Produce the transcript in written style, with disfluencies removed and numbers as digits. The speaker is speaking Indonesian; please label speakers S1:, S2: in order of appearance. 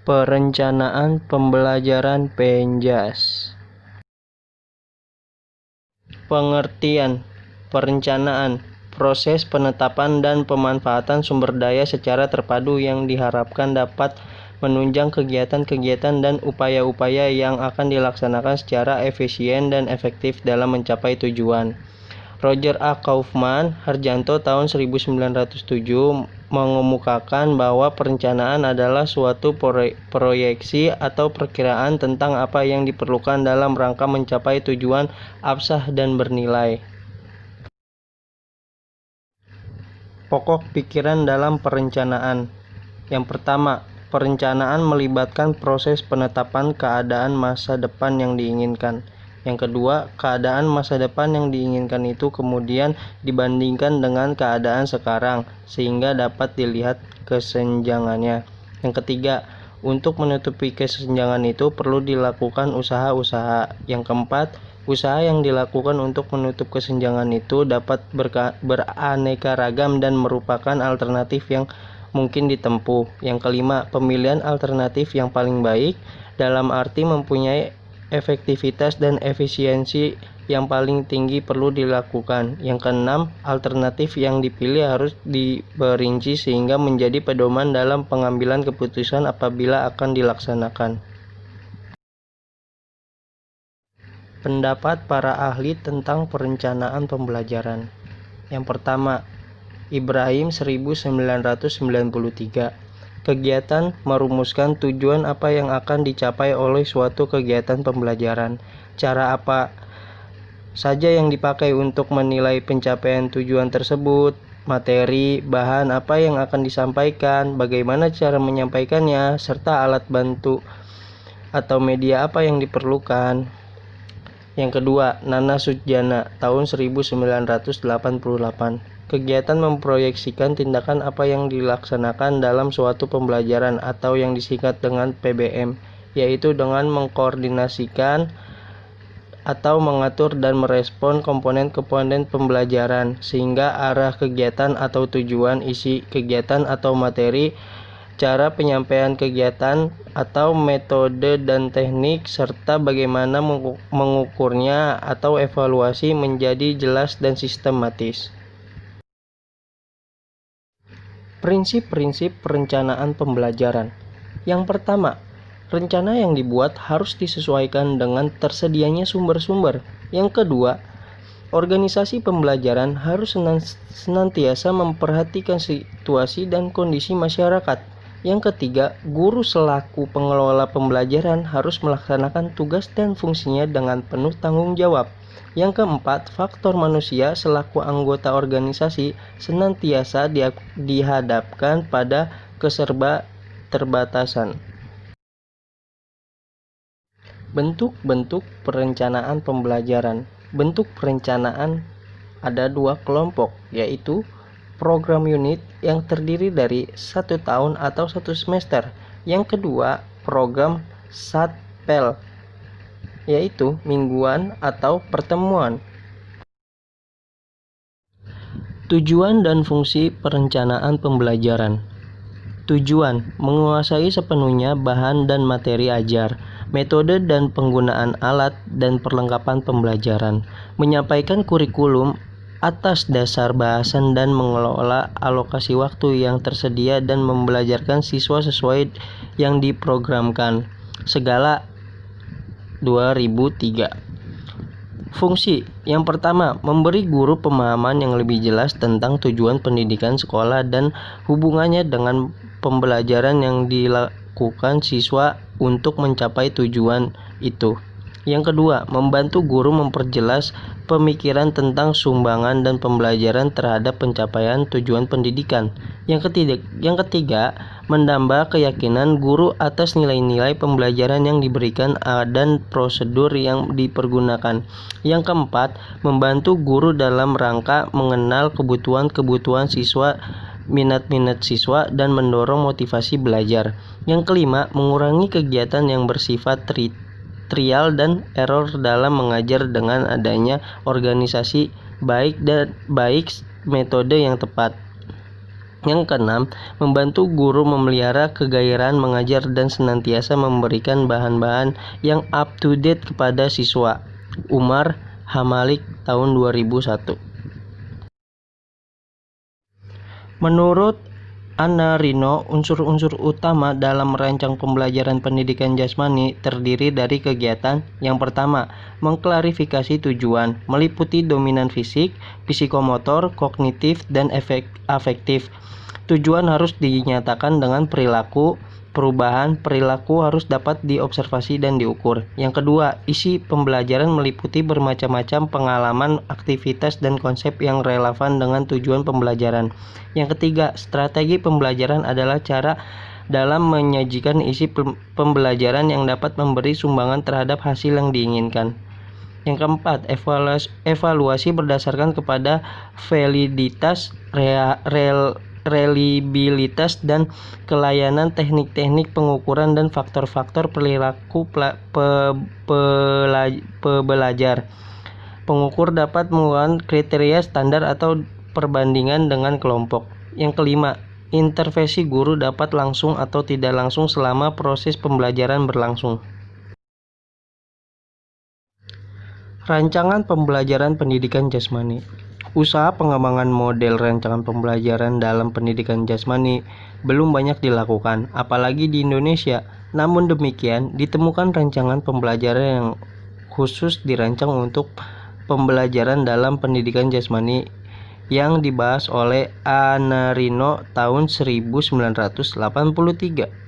S1: Perencanaan pembelajaran PENJAS. Pengertian: perencanaan, proses penetapan dan pemanfaatan sumber daya secara terpadu yang diharapkan dapat menunjang kegiatan-kegiatan dan upaya-upaya yang akan dilaksanakan secara efisien dan efektif dalam mencapai tujuan. Roger A. Kaufman Harjanto tahun 1907 mengemukakan bahwa perencanaan adalah suatu proyeksi atau perkiraan tentang apa yang diperlukan dalam rangka mencapai tujuan absah dan bernilai. Pokok pikiran dalam perencanaan. Yang pertama, perencanaan melibatkan proses penetapan keadaan masa depan yang diinginkan. Yang kedua, keadaan masa depan yang diinginkan itu kemudian dibandingkan dengan keadaan sekarang, sehingga dapat dilihat kesenjangannya. Yang ketiga, untuk menutupi kesenjangan itu perlu dilakukan usaha-usaha. Yang keempat, usaha yang dilakukan untuk menutup kesenjangan itu dapat beraneka ragam dan merupakan alternatif yang mungkin ditempuh. Yang kelima, pemilihan alternatif yang paling baik dalam arti mempunyai efektivitas dan efisiensi yang paling tinggi perlu dilakukan. Yang keenam, alternatif yang dipilih harus diperinci sehingga menjadi pedoman dalam pengambilan keputusan apabila akan dilaksanakan. Pendapat para ahli tentang perencanaan pembelajaran. Yang pertama, Ibrahim 1993. Kegiatan merumuskan tujuan apa yang akan dicapai oleh suatu kegiatan pembelajaran. Cara apa saja yang dipakai untuk menilai pencapaian tujuan tersebut, materi, bahan apa yang akan disampaikan, bagaimana cara menyampaikannya, serta alat bantu atau media apa yang diperlukan. Yang kedua, Nana Sujana tahun 1988. Kegiatan memproyeksikan tindakan apa yang dilaksanakan dalam suatu pembelajaran atau yang disingkat dengan PBM, yaitu dengan mengkoordinasikan atau mengatur dan merespon komponen-komponen pembelajaran sehingga arah kegiatan atau tujuan, isi kegiatan atau materi, cara penyampaian kegiatan atau metode dan teknik, serta bagaimana mengukurnya atau evaluasi menjadi jelas dan sistematis. Prinsip-prinsip perencanaan pembelajaran. Yang pertama, rencana yang dibuat harus disesuaikan dengan tersedianya sumber-sumber. Yang kedua, organisasi pembelajaran harus senantiasa memperhatikan situasi dan kondisi masyarakat. Yang ketiga, guru selaku pengelola pembelajaran harus melaksanakan tugas dan fungsinya dengan penuh tanggung jawab. Yang keempat, faktor manusia selaku anggota organisasi senantiasa dihadapkan pada keserba-terbatasan. Bentuk-bentuk perencanaan pembelajaran. Bentuk perencanaan ada dua kelompok, yaitu program unit yang terdiri dari 1 tahun atau 1 semester. Yang kedua, program SATPEL, yaitu mingguan atau pertemuan. Tujuan dan fungsi perencanaan pembelajaran. Tujuan: menguasai sepenuhnya bahan dan materi ajar, metode dan penggunaan alat dan perlengkapan pembelajaran, menyampaikan kurikulum atas dasar bahasan dan mengelola alokasi waktu yang tersedia dan membelajarkan siswa sesuai yang diprogramkan. Segala 2003. Fungsi yang pertama, memberi guru pemahaman yang lebih jelas tentang tujuan pendidikan sekolah dan hubungannya dengan pembelajaran yang dilakukan siswa untuk mencapai tujuan itu. Yang kedua, membantu guru memperjelas pemikiran tentang sumbangan dan pembelajaran terhadap pencapaian tujuan pendidikan. Yang ketiga, menambah keyakinan guru atas nilai-nilai pembelajaran yang diberikan dan prosedur yang dipergunakan. Yang keempat, membantu guru dalam rangka mengenal kebutuhan-kebutuhan siswa, minat-minat siswa, dan mendorong motivasi belajar. Yang kelima, mengurangi kegiatan yang bersifat trial dan error dalam mengajar dengan adanya organisasi baik metode yang tepat. Yang keenam, membantu guru memelihara kegairahan mengajar dan senantiasa memberikan bahan-bahan yang up to date kepada siswa. Umar Hamalik tahun 2001. Menurut Anna Rino, unsur-unsur utama dalam merancang pembelajaran pendidikan jasmani terdiri dari kegiatan. Yang pertama, mengklarifikasi tujuan, meliputi dominan fisik, psikomotor, kognitif, dan afektif. Tujuan harus dinyatakan dengan perilaku. Perubahan perilaku harus dapat diobservasi dan diukur. Yang kedua, isi pembelajaran meliputi bermacam-macam pengalaman, aktivitas, dan konsep yang relevan dengan tujuan pembelajaran. Yang ketiga, strategi pembelajaran adalah cara dalam menyajikan isi pembelajaran yang dapat memberi sumbangan terhadap hasil yang diinginkan. Yang keempat, evaluasi berdasarkan kepada validitas, reliabilitas, dan kelayanan teknik-teknik pengukuran dan faktor-faktor perilaku pembelajar. Pengukur dapat menggunakan kriteria standar atau perbandingan dengan kelompok. Yang kelima, intervensi guru dapat langsung atau tidak langsung selama proses pembelajaran berlangsung. Rancangan pembelajaran pendidikan jasmani. Usaha pengembangan model rancangan pembelajaran dalam pendidikan jasmani belum banyak dilakukan, apalagi di Indonesia. Namun demikian, ditemukan rancangan pembelajaran yang khusus dirancang untuk pembelajaran dalam pendidikan jasmani yang dibahas oleh Anna Rino tahun 1983.